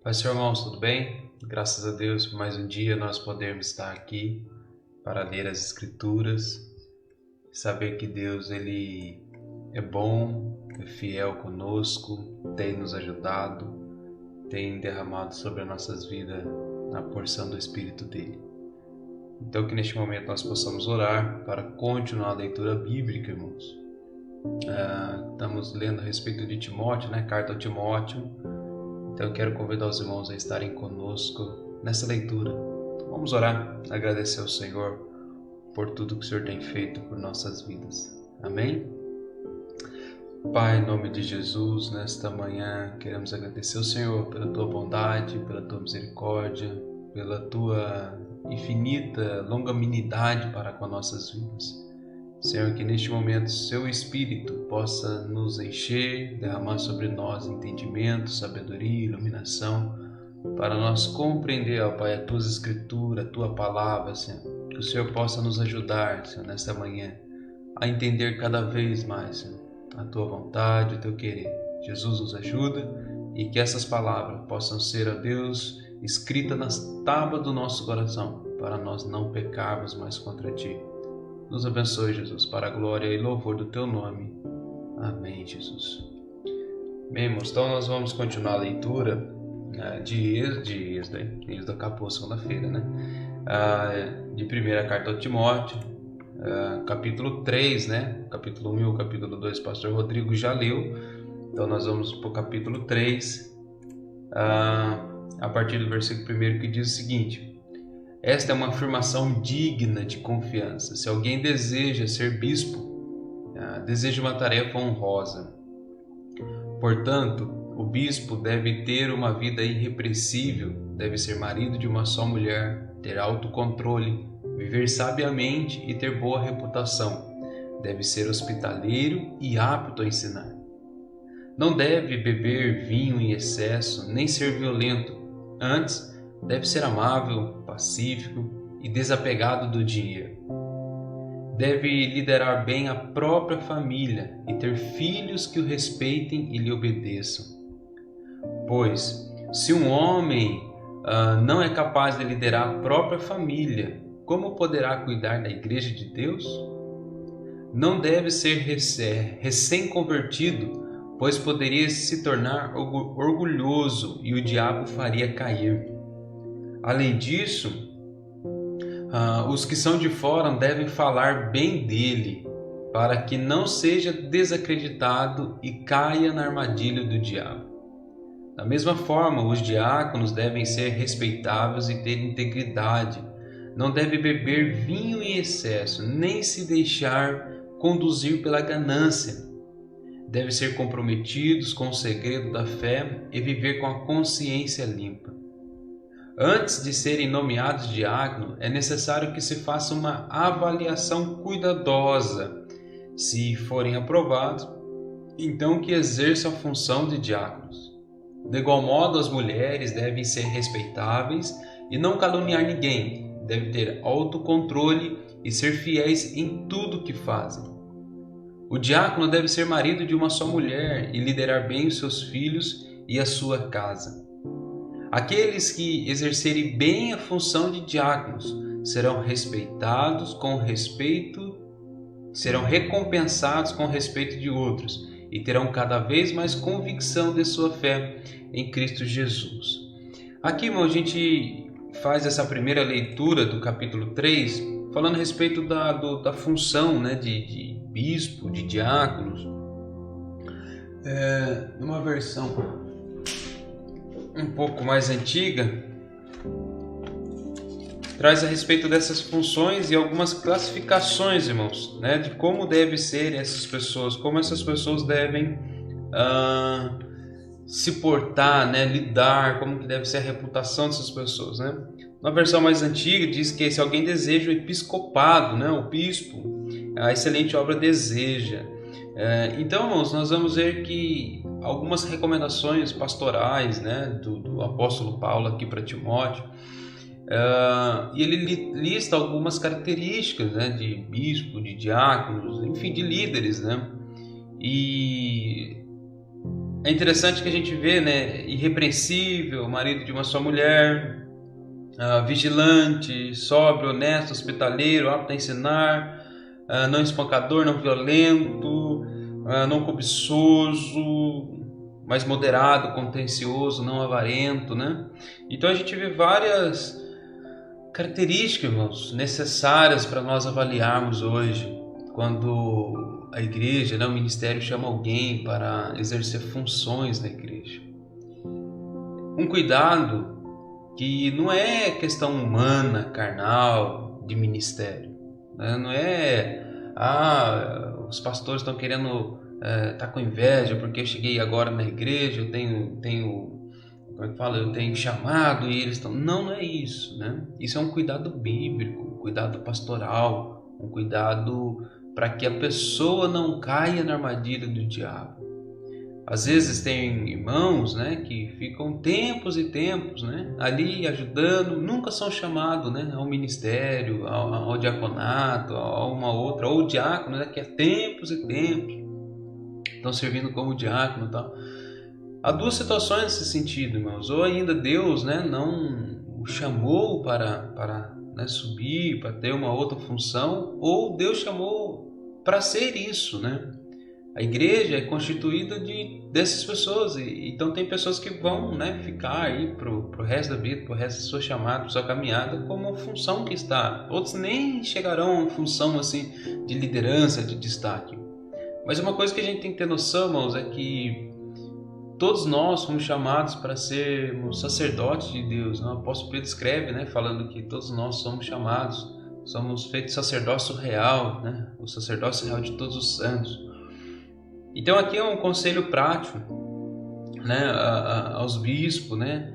Pai, Senhor, irmãos, tudo bem? Graças a Deus por mais um dia nós podemos estar aqui para ler as Escrituras, saber que Deus ele é bom, é fiel conosco, tem nos ajudado, tem derramado sobre as nossas vidas a porção do Espírito dele. Então que neste momento nós possamos orar para continuar a leitura bíblica, irmãos. Estamos lendo a respeito de Timóteo, Carta ao Timóteo. Então eu quero convidar os irmãos a estarem conosco nessa leitura. Vamos orar, agradecer ao Senhor por tudo que o Senhor tem feito por nossas vidas. Amém? Pai, em nome de Jesus, nesta manhã queremos agradecer ao Senhor pela Tua bondade, pela Tua misericórdia, pela Tua infinita longanimidade para com nossas vidas. Senhor, que neste momento Seu Espírito possa nos encher, derramar sobre nós entendimento, sabedoria, iluminação, para nós compreender, ó Pai, as Tuas Escrituras, a Tua Palavra, Senhor. Que o Senhor possa nos ajudar, Senhor, nesta manhã, a entender cada vez mais, Senhor, a Tua vontade, o Teu querer. Jesus nos ajuda e que essas palavras possam ser, ó Deus, escritas nas tábuas do nosso coração, para nós não pecarmos mais contra Ti. Nos abençoe, Jesus, para a glória e louvor do Teu nome. Amém, Jesus. Bem, irmãos, então nós vamos continuar a leitura de Êxodo acabou segunda-feira, de primeira carta ao Timóteo, capítulo 3, capítulo 1 e o capítulo 2, o pastor Rodrigo já leu. Então nós vamos para o capítulo 3, a partir do versículo 1, que diz o seguinte: esta é uma afirmação digna de confiança. Se alguém deseja ser bispo, deseja uma tarefa honrosa. Portanto, o bispo deve ter uma vida irrepreensível, deve ser marido de uma só mulher, ter autocontrole, viver sabiamente e ter boa reputação. Deve ser hospitaleiro e apto a ensinar. Não deve beber vinho em excesso, nem ser violento. Antes, deve ser amável, pacífico e desapegado do dinheiro. Deve liderar bem a própria família e ter filhos que o respeitem e lhe obedeçam. Pois, se um homem não é capaz de liderar a própria família, como poderá cuidar da igreja de Deus? Não deve ser recém-convertido, pois poderia se tornar orgulhoso e o diabo faria cair. Além disso, os que são de fora devem falar bem dele, para que não seja desacreditado e caia na armadilha do diabo. Da mesma forma, os diáconos devem ser respeitáveis e ter integridade. Não deve beber vinho em excesso, nem se deixar conduzir pela ganância. Deve ser comprometidos com o segredo da fé e viver com a consciência limpa. Antes de serem nomeados diácono, é necessário que se faça uma avaliação cuidadosa. Se forem aprovados, então que exerçam a função de diáconos. De igual modo, as mulheres devem ser respeitáveis e não caluniar ninguém. Devem ter autocontrole e ser fiéis em tudo que fazem. O diácono deve ser marido de uma só mulher e liderar bem os seus filhos e a sua casa. Aqueles que exercerem bem a função de diáconos serão respeitados com respeito, serão recompensados com respeito de outros e terão cada vez mais convicção de sua fé em Cristo Jesus. Aqui, irmão, a gente faz essa primeira leitura do capítulo 3, falando a respeito da função de bispo, de diáconos. Numa versão um pouco mais antiga, traz a respeito dessas funções e algumas classificações, irmãos, de como devem ser essas pessoas, como essas pessoas devem se portar, né, lidar, como que deve ser a reputação dessas pessoas, né? Na versão mais antiga diz que se alguém deseja o episcopado, né, o bispo, a excelente obra deseja. Então, irmãos, nós vamos ver que algumas recomendações pastorais, né, do apóstolo Paulo aqui para Timóteo, e ele lista algumas características, né, de bispo, de diáconos, enfim, de líderes, né? E é interessante que a gente vê, né, irrepreensível, marido de uma só mulher, vigilante, sóbrio, honesto, hospitaleiro, apto a ensinar, não espancador, não violento, não cobiçoso, mas moderado, contencioso, não avarento, né? Então a gente vê várias características, irmãos, necessárias para nós avaliarmos hoje, quando a igreja, né, o ministério chama alguém para exercer funções na igreja. Um cuidado que não é questão humana, carnal, de ministério, né? Não é, os pastores estão querendo, tá com inveja porque eu cheguei agora na igreja, eu tenho como é que fala? Eu tenho chamado e eles estão... Não é isso, né? Isso é um cuidado bíblico, um cuidado pastoral, um cuidado para que a pessoa não caia na armadilha do diabo. Às vezes tem irmãos, né, que ficam tempos e tempos, né, ali ajudando, nunca são chamados, né, ao ministério, ao diaconato, a uma outra, ou diácono, né, que há tempos e tempos estão servindo como diácono e tal. Há duas situações nesse sentido, irmãos. Ou ainda Deus, né, não o chamou para né, subir, para ter uma outra função, ou Deus chamou para ser isso, né? A igreja é constituída dessas pessoas, então tem pessoas que vão, né, ficar aí pro resto da vida, pro resto da sua chamada, pra sua caminhada, como uma função que está. Outros nem chegarão a uma função assim de liderança, de destaque. Mas uma coisa que a gente tem que ter noção, irmãos, é que todos nós fomos chamados para sermos sacerdotes de Deus. O apóstolo Pedro escreve, né, falando que todos nós somos chamados, somos feitos sacerdócio real, né, o sacerdócio real de todos os santos. Então aqui é um conselho prático, né, aos bispos, né,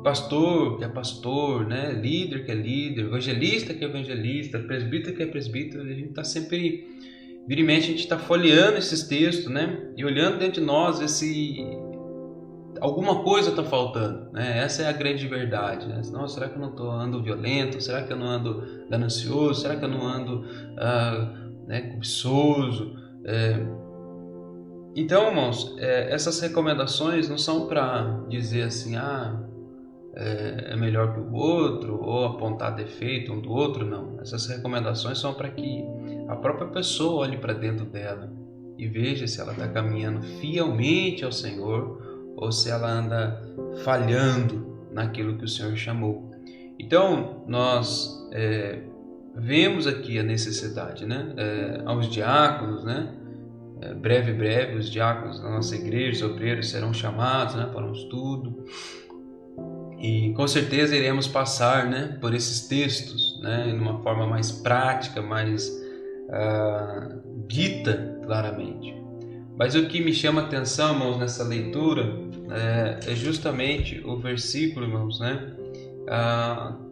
pastor que é pastor, né, líder que é líder, evangelista que é evangelista, presbítero que é presbítero. A gente está sempre, vira e mexe, a gente está folheando esses textos, né, e olhando dentro de nós se alguma coisa está faltando, né? Essa é a grande verdade, né? Não, será que eu não ando violento? Será que eu não ando ganancioso? Será que eu não ando né, cobiçoso? Então, irmãos, essas recomendações não são para dizer assim, é melhor que o outro, ou apontar defeito um do outro, não. Essas recomendações são para que a própria pessoa olhe para dentro dela e veja se ela está caminhando fielmente ao Senhor ou se ela anda falhando naquilo que o Senhor chamou. Então, nós vemos aqui a necessidade, né? Aos diáconos, né? Breve, os diáconos da nossa igreja, os obreiros serão chamados, né, para um estudo. E com certeza iremos passar, né, por esses textos, né, de uma forma mais prática, mais dita claramente. Mas o que me chama a atenção, irmãos, nessa leitura é justamente o versículo, irmãos, né,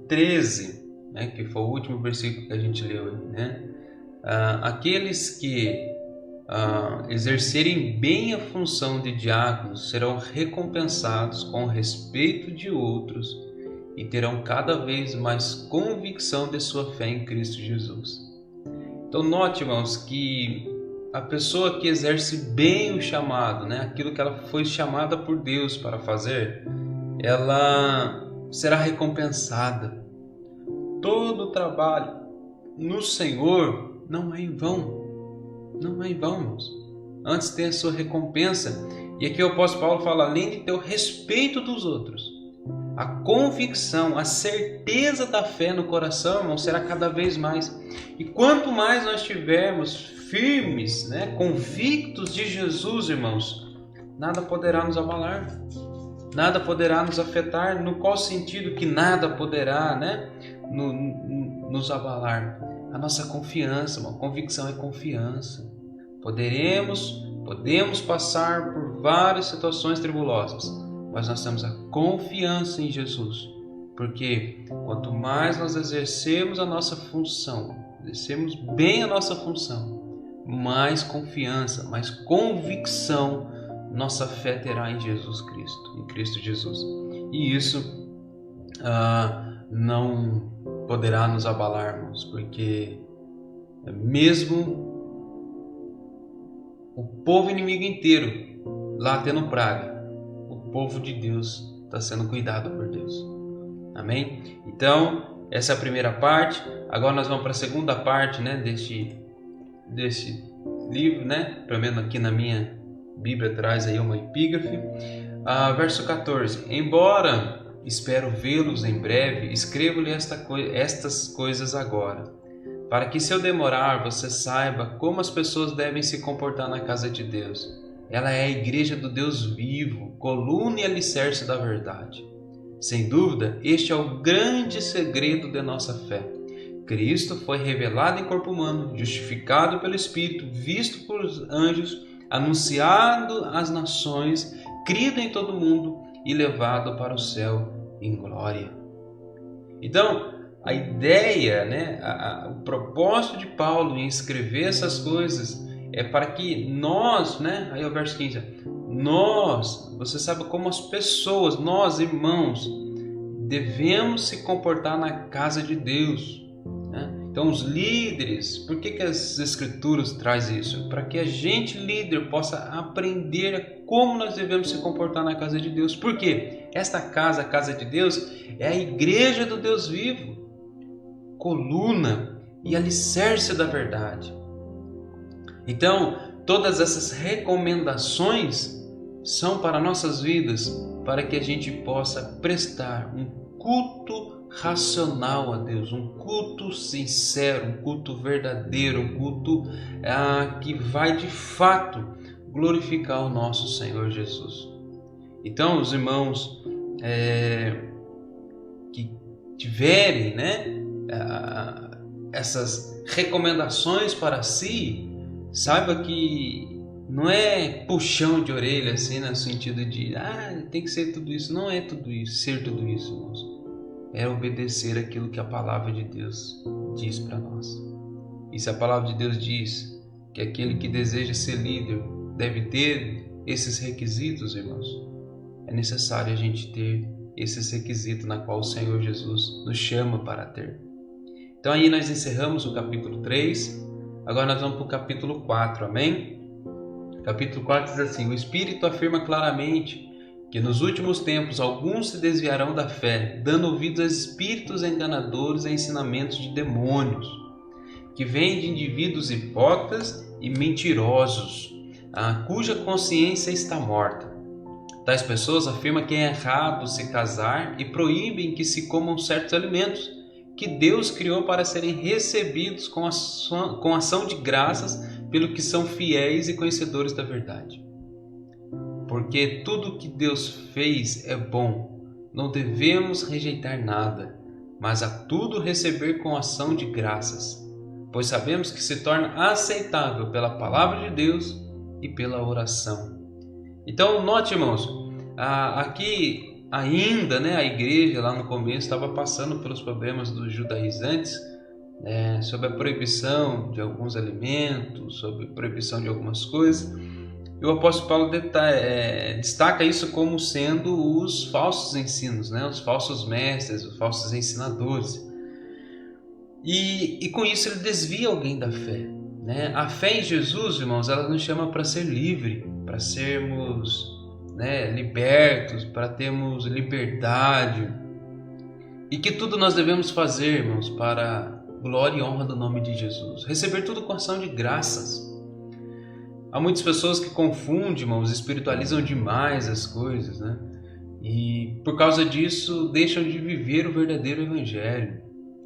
13, né, que foi o último versículo que a gente leu, né? Aqueles que exercerem bem a função de diáconos serão recompensados com o respeito de outros e terão cada vez mais convicção de sua fé em Cristo Jesus. Então note, irmãos, que a pessoa que exerce bem o chamado, né, aquilo que ela foi chamada por Deus para fazer, ela será recompensada. Todo o trabalho no Senhor não é em vão. Não é em vão, irmãos. Antes tem a sua recompensa. E aqui o apóstolo Paulo fala, além de ter o respeito dos outros, a convicção, a certeza da fé no coração, irmão, será cada vez mais. E quanto mais nós estivermos firmes, né, convictos de Jesus, irmãos, nada poderá nos abalar. Nada poderá nos afetar. No qual sentido que nada poderá, né, nos abalar? A nossa confiança, uma convicção é confiança. Poderemos Podemos passar por várias situações tribulosas, mas nós temos a confiança em Jesus. Porque quanto mais nós exercemos a nossa função, exercemos bem a nossa função, mais confiança, mais convicção nossa fé terá em Jesus Cristo, em Cristo Jesus. E isso não poderá nos abalar, irmãos, porque mesmo o povo inimigo inteiro lá tendo praga, o povo de Deus está sendo cuidado por Deus. Amém? Então, essa é a primeira parte. Agora nós vamos para a segunda parte, né, deste livro, né? Pelo menos aqui na minha Bíblia traz aí uma epígrafe. Verso 14. Embora espero vê-los em breve, escrevo-lhe estas coisas agora, para que, se eu demorar, você saiba como as pessoas devem se comportar na casa de Deus. Ela é a igreja do Deus vivo, coluna e alicerce da verdade. Sem dúvida, este é o grande segredo de nossa fé. Cristo foi revelado em corpo humano, justificado pelo Espírito, visto por anjos, anunciado às nações, crido em todo mundo e levado para o céu em glória. Então, a ideia, né, o propósito de Paulo em escrever essas coisas é para que nós, né, aí é o verso 15, você sabe como as pessoas, nós irmãos, devemos se comportar na casa de Deus, né? Então os líderes, por que as escrituras trazem isso? Para que a gente líder possa aprender como nós devemos se comportar na casa de Deus. Por quê? Esta casa, a casa de Deus, é a igreja do Deus vivo, coluna e alicerce da verdade. Então, todas essas recomendações são para nossas vidas, para que a gente possa prestar um culto racional a Deus, um culto sincero, um culto verdadeiro, um culto que vai de fato glorificar o nosso Senhor Jesus. Então, os irmãos que tiverem, né, essas recomendações para si, saiba que não é puxão de orelha assim, no sentido de tem que ser tudo isso. Não é tudo isso, ser tudo isso, irmãos. É obedecer aquilo que a palavra de Deus diz para nós. E se a palavra de Deus diz que aquele que deseja ser líder deve ter esses requisitos, irmãos, é necessário a gente ter esses requisitos na qual o Senhor Jesus nos chama para ter. Então aí nós encerramos o capítulo 3, agora nós vamos para o capítulo 4, amém? Capítulo 4 diz assim: o Espírito afirma claramente que nos últimos tempos alguns se desviarão da fé, dando ouvidos a espíritos enganadores e a ensinamentos de demônios, que vêm de indivíduos hipócritas e mentirosos, cuja consciência está morta. Tais pessoas afirmam que é errado se casar e proíbem que se comam certos alimentos que Deus criou para serem recebidos com ação de graças pelo que são fiéis e conhecedores da verdade. Porque tudo que Deus fez é bom, não devemos rejeitar nada, mas a tudo receber com ação de graças, pois sabemos que se torna aceitável pela palavra de Deus e pela oração. Então, note, irmãos, aqui ainda, né, a igreja lá no começo estava passando pelos problemas dos judaizantes, sobre a proibição de alguns alimentos, sobre a proibição de algumas coisas. E o apóstolo Paulo destaca isso como sendo os falsos ensinos, né, os falsos mestres, os falsos ensinadores. E com isso ele desvia alguém da fé, né? A fé em Jesus, irmãos, ela nos chama para ser livre, para sermos, né, libertos, para termos liberdade. E que tudo nós devemos fazer, irmãos, para glória e honra do nome de Jesus. Receber tudo com ação de graças. Há muitas pessoas que confundem, irmãos, espiritualizam demais as coisas, né? E por causa disso deixam de viver o verdadeiro evangelho,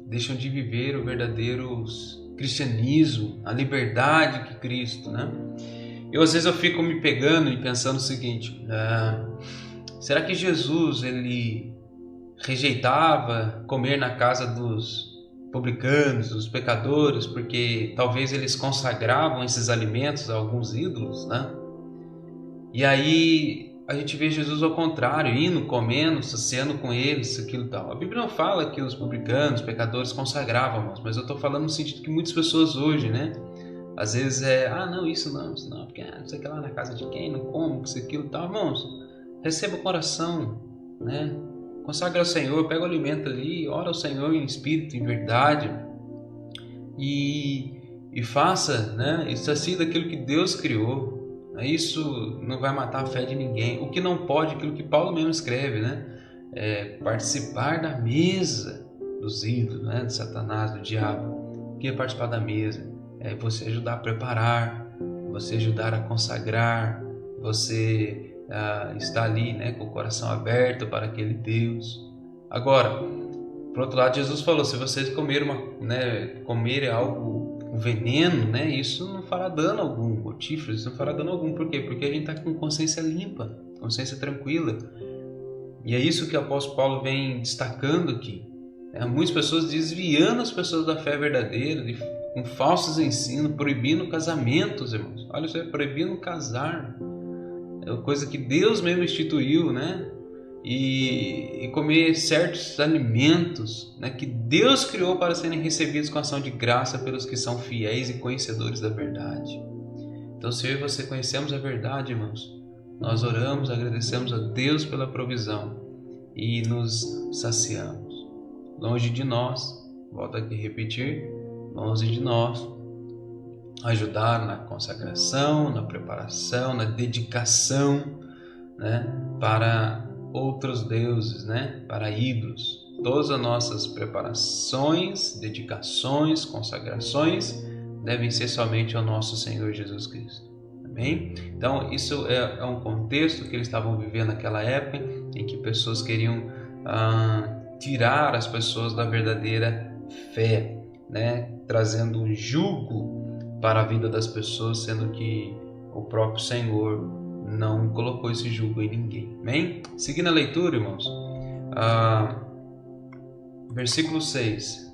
deixam de viver o verdadeiro cristianismo, a liberdade que Cristo, né? Às vezes eu fico me pegando e pensando o seguinte: será que Jesus ele rejeitava comer na casa dos publicanos, dos pecadores, porque talvez eles consagravam esses alimentos a alguns ídolos, né? E aí a gente vê Jesus ao contrário, indo, comendo, saciando com eles, aquilo e tal. A Bíblia não fala que os publicanos, os pecadores consagravam, irmãos, mas eu estou falando no sentido que muitas pessoas hoje, né? Às vezes não, isso não, porque não sei o que lá na casa de quem, não como, isso, aquilo e tal. Irmãos, receba o coração, né? Consagra ao Senhor, pega o alimento ali, ora ao Senhor em espírito, em verdade, e faça, né? E sacie daquilo que Deus criou. Isso não vai matar a fé de ninguém. O que não pode, aquilo que Paulo mesmo escreve, né? Participar da mesa dos ídolos, né? De Satanás, do diabo. O que é participar da mesa? É você ajudar a preparar, você ajudar a consagrar, você estar ali, né, com o coração aberto para aquele Deus. Agora, por outro lado, Jesus falou: se vocês comerem algo, um veneno, né, isso não fará dano algum, mortífero, isso não fará dano algum. Por quê? Porque a gente está com consciência limpa, consciência tranquila. E é isso que o apóstolo Paulo vem destacando aqui. Muitas pessoas desviando as pessoas da fé verdadeira, com falsos ensinos, proibindo casamentos, irmãos. Olha isso aí, proibindo casar. É uma coisa que Deus mesmo instituiu, né? E comer certos alimentos, né, que Deus criou para serem recebidos com ação de graça pelos que são fiéis e conhecedores da verdade. Então, se eu e você conhecemos a verdade, irmãos, nós oramos, agradecemos a Deus pela provisão e nos saciamos. Longe de nós, volto aqui a repetir, longe de nós ajudar na consagração, na preparação, na dedicação, né, para outros deuses, né, para ídolos. Todas as nossas preparações, dedicações, consagrações devem ser somente ao nosso Senhor Jesus Cristo. Amém? Então, isso é um contexto que eles estavam vivendo naquela época, em que pessoas queriam tirar as pessoas da verdadeira fé, né, trazendo um jugo para a vida das pessoas, sendo que o próprio Senhor não colocou esse jugo em ninguém. Amém? Seguindo a leitura, irmãos, versículo 6.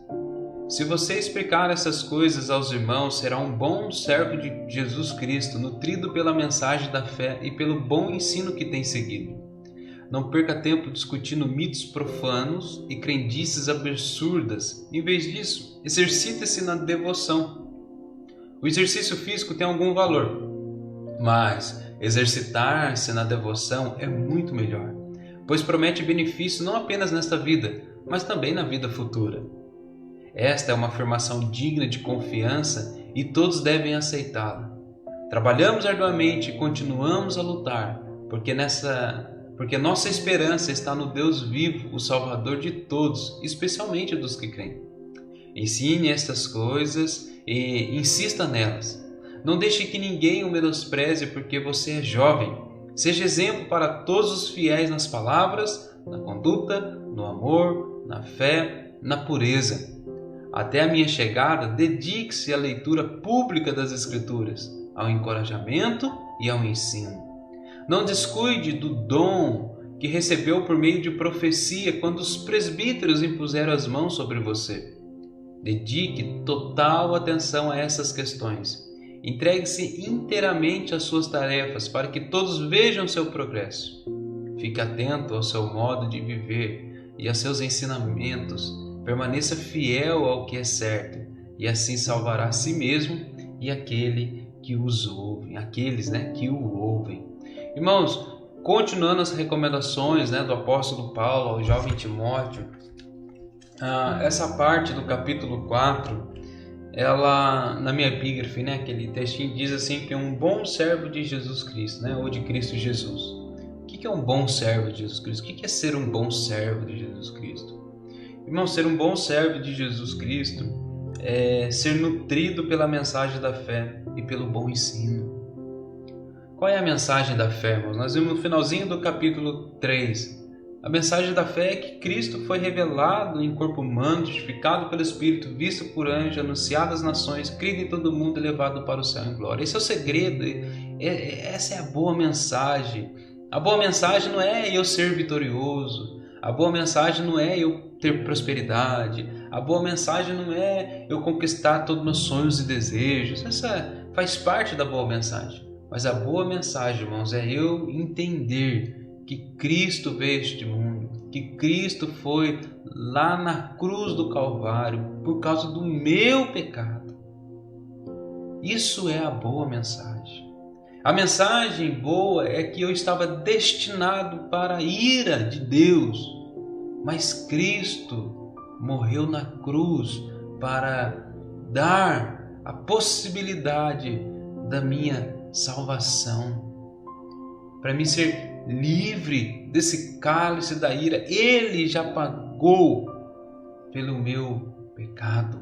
Se você explicar essas coisas aos irmãos, será um bom servo de Jesus Cristo, nutrido pela mensagem da fé e pelo bom ensino que tem seguido. Não perca tempo discutindo mitos profanos e crendices absurdas. Em vez disso, exercite-se na devoção. O exercício físico tem algum valor, mas exercitar-se na devoção é muito melhor, pois promete benefício não apenas nesta vida, mas também na vida futura. Esta é uma afirmação digna de confiança e todos devem aceitá-la. Trabalhamos arduamente e continuamos a lutar, porque nossa esperança está no Deus vivo, o Salvador de todos, especialmente dos que creem. Ensine estas coisas e insista nelas. Não deixe que ninguém o menospreze porque você é jovem. Seja exemplo para todos os fiéis nas palavras, na conduta, no amor, na fé, na pureza. Até a minha chegada, dedique-se à leitura pública das Escrituras, ao encorajamento e ao ensino. Não descuide do dom que recebeu por meio de profecia quando os presbíteros impuseram as mãos sobre você. Dedique total atenção a essas questões. Entregue-se inteiramente às suas tarefas para que todos vejam seu progresso. Fique atento ao seu modo de viver e a seus ensinamentos. Permaneça fiel ao que é certo e assim salvará a si mesmo e aqueles que o ouvem. Irmãos, continuando as recomendações, né, do apóstolo Paulo ao jovem Timóteo, essa parte do capítulo 4, ela, na minha epígrafe, né, aquele textinho diz assim que é um bom servo de Jesus Cristo, né, ou de Cristo Jesus. O que é um bom servo de Jesus Cristo? O que é ser um bom servo de Jesus Cristo? Irmão, ser um bom servo de Jesus Cristo é ser nutrido pela mensagem da fé e pelo bom ensino. Qual é a mensagem da fé, irmãos? Nós vimos no finalzinho do capítulo 3. A mensagem da fé é que Cristo foi revelado em corpo humano, justificado pelo Espírito, visto por anjo, anunciado às nações, crido em todo mundo e levado para o céu em glória. Esse é o segredo, essa é a boa mensagem. A boa mensagem não é eu ser vitorioso, a boa mensagem não é eu ter prosperidade, a boa mensagem não é eu conquistar todos os meus sonhos e desejos. Essa faz parte da boa mensagem. Mas a boa mensagem, irmãos, é eu entender que Cristo veio a este mundo, que Cristo foi lá na cruz do Calvário por causa do meu pecado. Isso é a boa mensagem. A mensagem boa é que eu estava destinado para a ira de Deus, mas Cristo morreu na cruz para dar a possibilidade da minha salvação, para mim ser livre desse cálice da ira. Ele já pagou pelo meu pecado.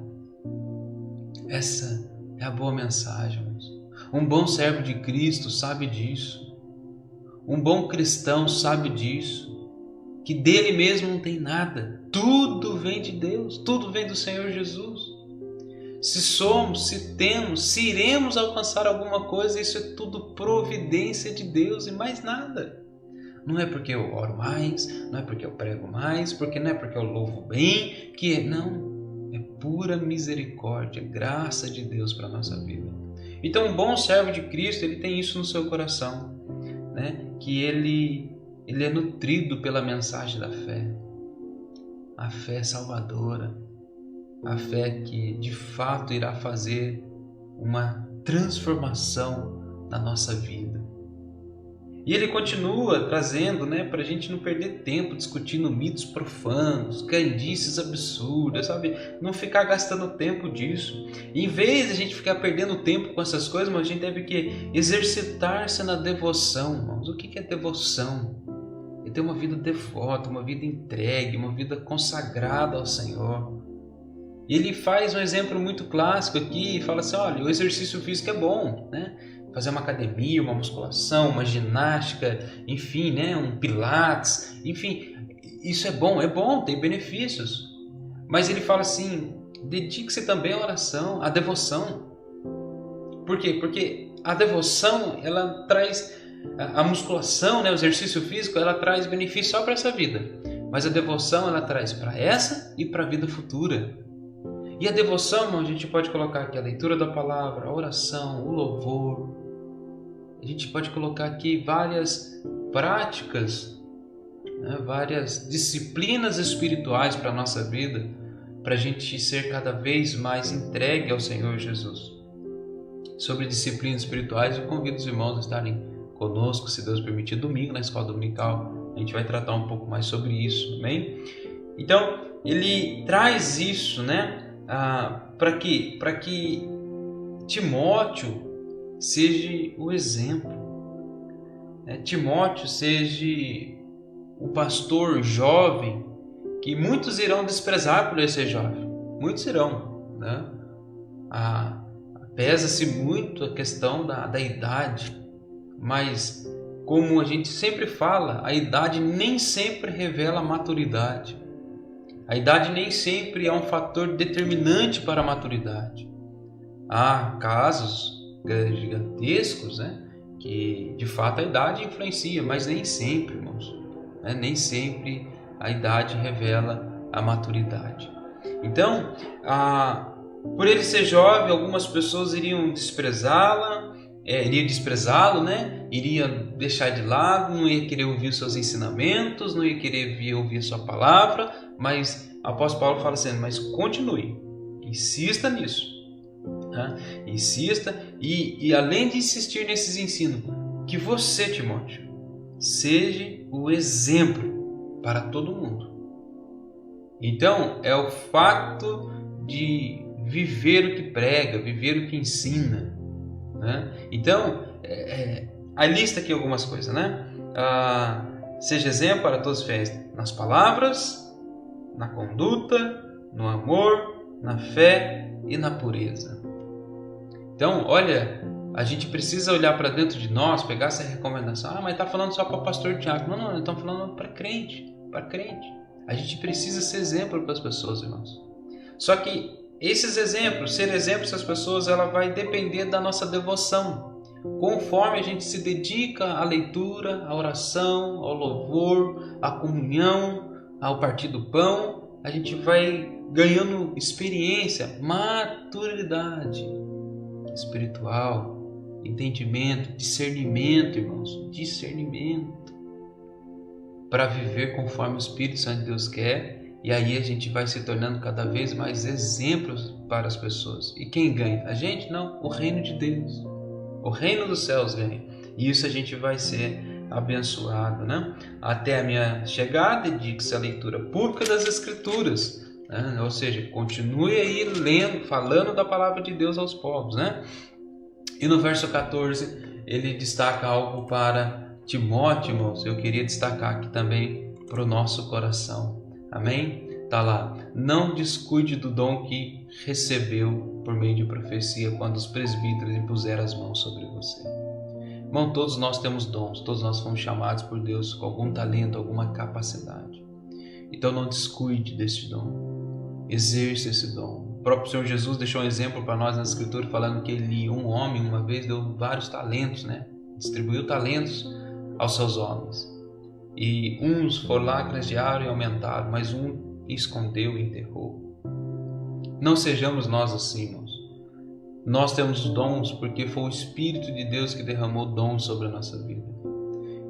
Essa é a boa mensagem, irmãos. Um bom servo de Cristo sabe disso. Um bom cristão sabe disso. Que dele mesmo não tem nada. Tudo vem de Deus. Tudo vem do Senhor Jesus. Se somos, se temos, se iremos alcançar alguma coisa, isso é tudo providência de Deus e mais nada. Não é porque eu oro mais, não é porque eu prego mais, não é porque eu louvo bem, não. É pura misericórdia, graça de Deus para a nossa vida. Então, um bom servo de Cristo, ele tem isso no seu coração, né? Que ele é nutrido pela mensagem da fé. A fé salvadora, a fé que de fato irá fazer uma transformação na nossa vida. E ele continua trazendo, para a gente não perder tempo discutindo mitos profanos, crendices absurdas, sabe? Não ficar gastando tempo disso. E em vez de a gente ficar perdendo tempo com essas coisas, a gente deve que exercitar-se na devoção, irmãos. O que é devoção? É ter uma vida devota, uma vida entregue, uma vida consagrada ao Senhor. E ele faz um exemplo muito clássico aqui e fala assim, olha, o exercício físico é bom, né? Fazer uma academia, uma musculação, uma ginástica, enfim, um pilates, enfim, isso é bom, tem benefícios. Mas ele fala assim, dedique-se também à oração, à devoção. Por quê? Porque a devoção, ela traz, a musculação, o exercício físico, ela traz benefício só para essa vida. Mas a devoção, ela traz para essa e para a vida futura. E a devoção, a gente pode colocar aqui a leitura da palavra, a oração, o louvor. A gente pode colocar aqui várias práticas, várias disciplinas espirituais para a nossa vida, para a gente ser cada vez mais entregue ao Senhor Jesus. Sobre disciplinas espirituais, eu convido os irmãos a estarem conosco, se Deus permitir, domingo na escola dominical. A gente vai tratar um pouco mais sobre isso, amém? Então, ele traz isso, para que Timóteo seja o exemplo. Timóteo seja o pastor jovem que muitos irão desprezar por ele ser jovem. Muitos irão. Pesa-se muito a questão da idade, mas como a gente sempre fala, a idade nem sempre revela a maturidade. A idade nem sempre é um fator determinante para a maturidade. Há casos gigantescos, que de fato a idade influencia, mas nem sempre, irmãos. Nem sempre a idade revela a maturidade. Então, por ele ser jovem, algumas pessoas iriam desprezá-lo, iria deixar de lado, não ia querer ouvir os seus ensinamentos, não ia querer ouvir a sua palavra, mas o apóstolo Paulo fala assim, mas continue, insista nisso, insista, e além de insistir nesses ensinos, que você, Timóteo, seja o exemplo para todo mundo. Então, é o fato de viver o que prega, viver o que ensina. Então, a lista aqui algumas coisas, seja exemplo para todos os fiéis nas palavras, na conduta, no amor, na fé e na pureza. Então, olha, a gente precisa olhar para dentro de nós, pegar essa recomendação. Mas está falando só para pastor diácono. Não, estão falando para crente, A gente precisa ser exemplo para as pessoas, irmãos. Só que esses exemplos, ser exemplo para as pessoas, ela vai depender da nossa devoção. Conforme a gente se dedica à leitura, à oração, ao louvor, à comunhão, ao partir do pão, a gente vai ganhando experiência, maturidade espiritual. entendimento, discernimento, irmãos, discernimento, para viver conforme o Espírito Santo de Deus quer, e aí a gente vai se tornando cada vez mais exemplos para as pessoas. E quem ganha? A gente? Não, o reino de Deus, o reino dos céus ganha, e isso a gente vai ser abençoado, né? Até a minha chegada, dedique-se à leitura pública das Escrituras, né? Ou seja, continue aí lendo, falando da palavra de Deus aos povos, né? E no verso 14 ele destaca algo para Timóteo, irmãos. Eu queria destacar aqui também para o nosso coração, amém? Tá lá, não descuide do dom que recebeu por meio de profecia quando os presbíteros impuseram as mãos sobre você. Irmão, todos nós temos dons, todos nós fomos chamados por Deus com algum talento, alguma capacidade. Então não descuide desse dom, exerça esse dom. O próprio Senhor Jesus deixou um exemplo para nós na Escritura, falando que ele, um homem, uma vez deu vários talentos, né? Distribuiu talentos aos seus homens. E uns foram lá, granjearam e aumentaram, mas um escondeu e enterrou. Não sejamos nós assim, irmãos. Nós temos dons porque foi o Espírito de Deus que derramou dons sobre a nossa vida.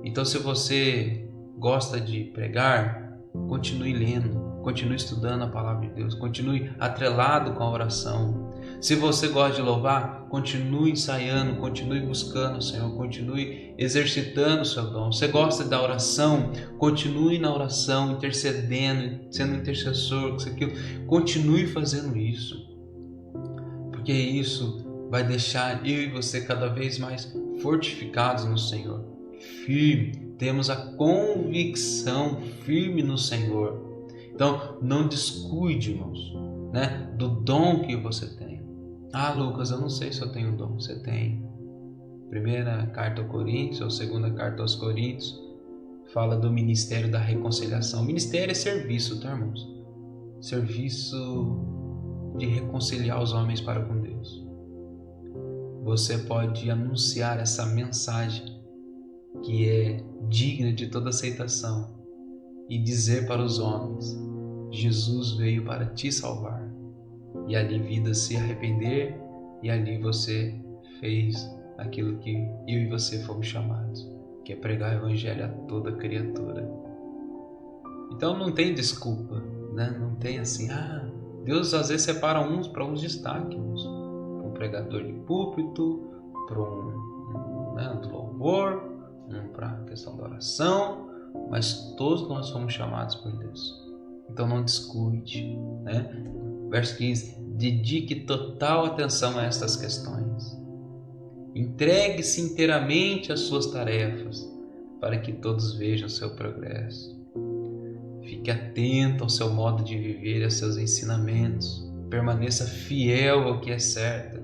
Então, se você gosta de pregar, continue lendo, continue estudando a palavra de Deus, continue atrelado com a oração. Se você gosta de louvar, continue ensaiando, continue buscando o Senhor, continue exercitando o seu dom. Você gosta da oração, continue na oração, intercedendo, sendo intercessor, continue fazendo isso. Porque isso vai deixar eu e você cada vez mais fortificados no Senhor, firme, temos a convicção firme no Senhor. Então não descuide, irmãos, né, do dom que você tem. Ah, Lucas, eu não sei se eu tenho dom. Você tem. Primeira carta aos Coríntios ou segunda carta aos Coríntios fala do ministério da reconciliação. Ministério é serviço, tá, irmãos? Serviço de reconciliar os homens para com Deus. Você pode anunciar essa mensagem que é digna de toda aceitação e dizer para os homens: Jesus veio para te salvar, e ali vidas se arrepender, e ali você fez aquilo que eu e você fomos chamados, que é pregar o evangelho a toda criatura. Então não tem desculpa, né? Não tem assim, Deus às vezes separa uns para uns destaques, para um pregador de púlpito, para um do louvor, para a questão da oração, mas todos nós fomos chamados por Deus. Então não descuide, né? Verso 15, dedique total atenção a estas questões. Entregue-se inteiramente às suas tarefas, para que todos vejam seu progresso. Fique atento ao seu modo de viver e aos seus ensinamentos. Permaneça fiel ao que é certo,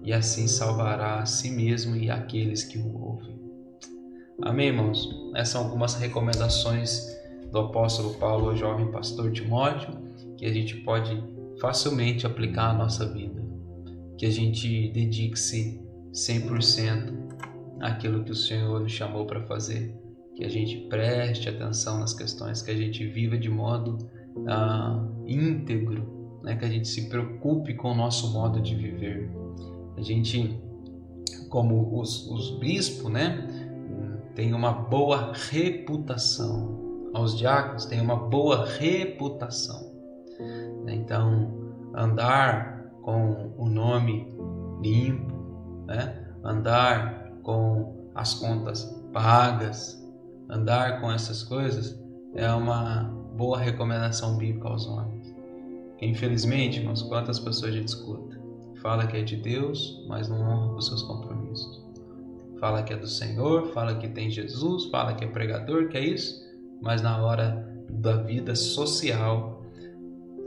e assim salvará a si mesmo e aqueles que o ouvem. Amém, irmãos? Essas são algumas recomendações do apóstolo Paulo ao jovem pastor Timóteo, que a gente pode facilmente aplicar à nossa vida. Que a gente dedique-se 100% àquilo que o Senhor nos chamou para fazer. Que a gente preste atenção nas questões, que a gente viva de modo íntegro, né? Que a gente se preocupe com o nosso modo de viver. A gente, como os bispos, né, tem uma boa reputação. Aos diáconos tem uma boa reputação. Então, andar com o nome limpo, né? Andar com as contas pagas, andar com essas coisas é uma boa recomendação bíblica aos homens. Infelizmente, irmãos, quantas pessoas a gente escuta? Fala que é de Deus, mas não honra os seus compromissos. Fala que é do Senhor, fala que tem Jesus, fala que é pregador, que é isso, mas na hora da vida social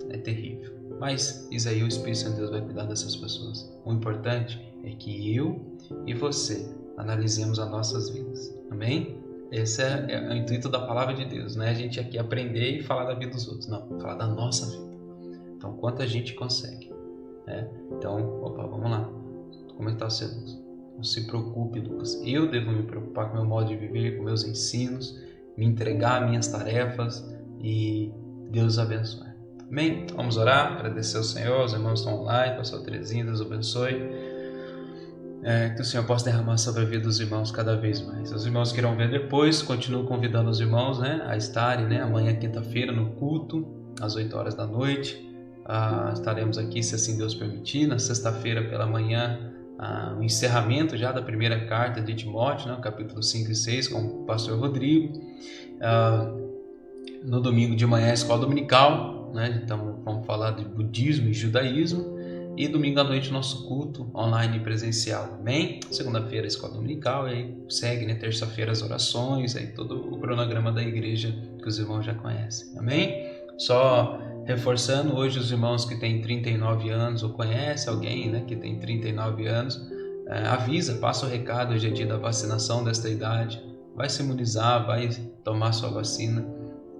é terrível. Mas isso aí o Espírito Santo de Deus vai cuidar dessas pessoas. O importante é que eu e você analisemos as nossas vidas. Amém? Esse é o intuito da palavra de Deus, não é a gente aqui aprender e falar da vida dos outros, não, falar da nossa vida. Então, quanto a gente consegue, né? Então, vamos lá. Como é que está você, Lucas? Não se preocupe, Lucas. Eu devo me preocupar com o meu modo de viver, com meus ensinos, me entregar às minhas tarefas e Deus abençoe. Amém? Vamos orar, agradecer ao Senhor, os irmãos estão online, pastor Terezinha, Deus abençoe. Que o Senhor possa derramar sobre a vida dos irmãos cada vez mais. Os irmãos que irão ver depois, continuo convidando os irmãos, né, a estarem, né, amanhã, quinta-feira, no culto, às 8 horas da noite. Estaremos aqui, se assim Deus permitir. Na sexta-feira pela manhã, o encerramento já da primeira carta de Timóteo, né, capítulo 5 e 6, com o pastor Rodrigo. No domingo de manhã, a escola dominical, né, então vamos falar de budismo e judaísmo. E domingo à noite, nosso culto online e presencial, amém? Segunda-feira, a escola dominical, e aí segue, né? Terça-feira, as orações, aí todo o cronograma da igreja que os irmãos já conhecem, amém? Só reforçando, hoje os irmãos que têm 39 anos ou conhecem alguém, né, que tem 39 anos, avisa, passa o recado, hoje é dia da vacinação desta idade, vai se imunizar, vai tomar sua vacina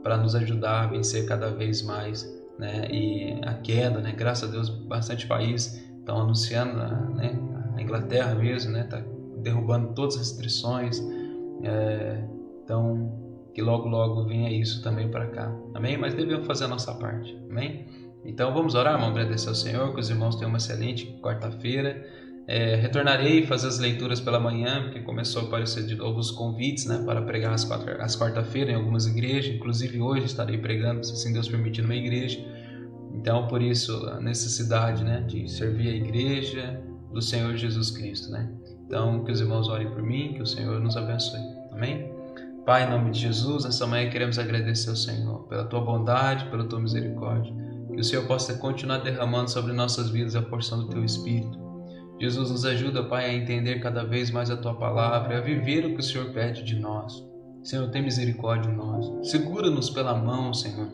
para nos ajudar a vencer cada vez mais, né, e a queda, né, graças a Deus, bastante países estão anunciando, né, a Inglaterra mesmo, né, está derrubando todas as restrições, então que logo venha isso também para cá, amém? Mas devemos fazer a nossa parte, amém? Então vamos orar, vamos agradecer ao Senhor, que os irmãos tenham uma excelente quarta-feira. Retornarei a fazer as leituras pela manhã, porque começou a aparecer de novo os convites, né, para pregar às quarta-feiras em algumas igrejas, inclusive hoje estarei pregando, se assim Deus permitir, numa igreja. Então, por isso, a necessidade, né, de servir a igreja do Senhor Jesus Cristo, né? Então, que os irmãos orem por mim, que o Senhor nos abençoe, amém? Pai, em nome de Jesus, nessa manhã queremos agradecer ao Senhor pela Tua bondade, pela Tua misericórdia, que o Senhor possa continuar derramando sobre nossas vidas a porção do Teu Espírito. Jesus, nos ajuda, Pai, a entender cada vez mais a Tua palavra e a viver o que o Senhor pede de nós. Senhor, tem misericórdia de nós. Segura-nos pela mão, Senhor,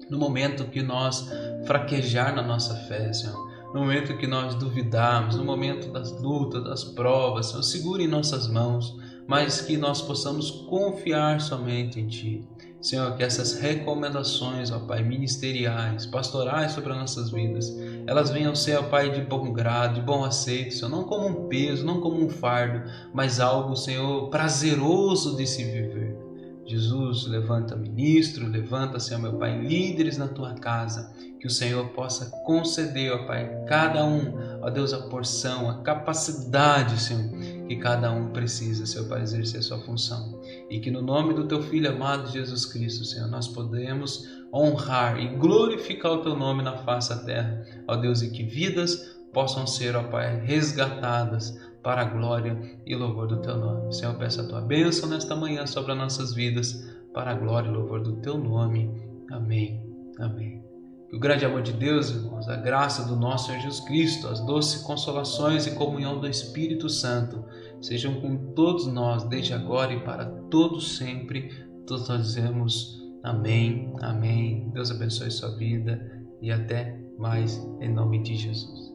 no momento que nós fraquejar na nossa fé, Senhor. No momento que nós duvidarmos, no momento das lutas, das provas, Senhor, segure em nossas mãos, mas que nós possamos confiar somente em Ti. Senhor, que essas recomendações, ó Pai, ministeriais, pastorais sobre as nossas vidas, elas venham ser, ó Pai, de bom grado, de bom aceito, Senhor, não como um peso, não como um fardo, mas algo, Senhor, prazeroso de se viver. Jesus, levanta ministro, levanta, Senhor, meu Pai, líderes na Tua casa, que o Senhor possa conceder, ó Pai, cada um, ó Deus, a porção, a capacidade, Senhor, que cada um precisa, Senhor, para exercer sua função. E que no nome do Teu Filho amado Jesus Cristo, Senhor, nós podemos honrar e glorificar o Teu nome na face da terra, ó Deus, e que vidas possam ser, ó Pai, resgatadas para a glória e louvor do Teu nome. Senhor, eu peço a Tua bênção nesta manhã sobre as nossas vidas, para a glória e louvor do Teu nome. Amém. Amém. Que o grande amor de Deus, irmãos, a graça do nosso Senhor Jesus Cristo, as doces consolações e comunhão do Espírito Santo sejam com todos nós, desde agora e para todos sempre. Todos nós dizemos amém, amém. Deus abençoe sua vida e até mais em nome de Jesus.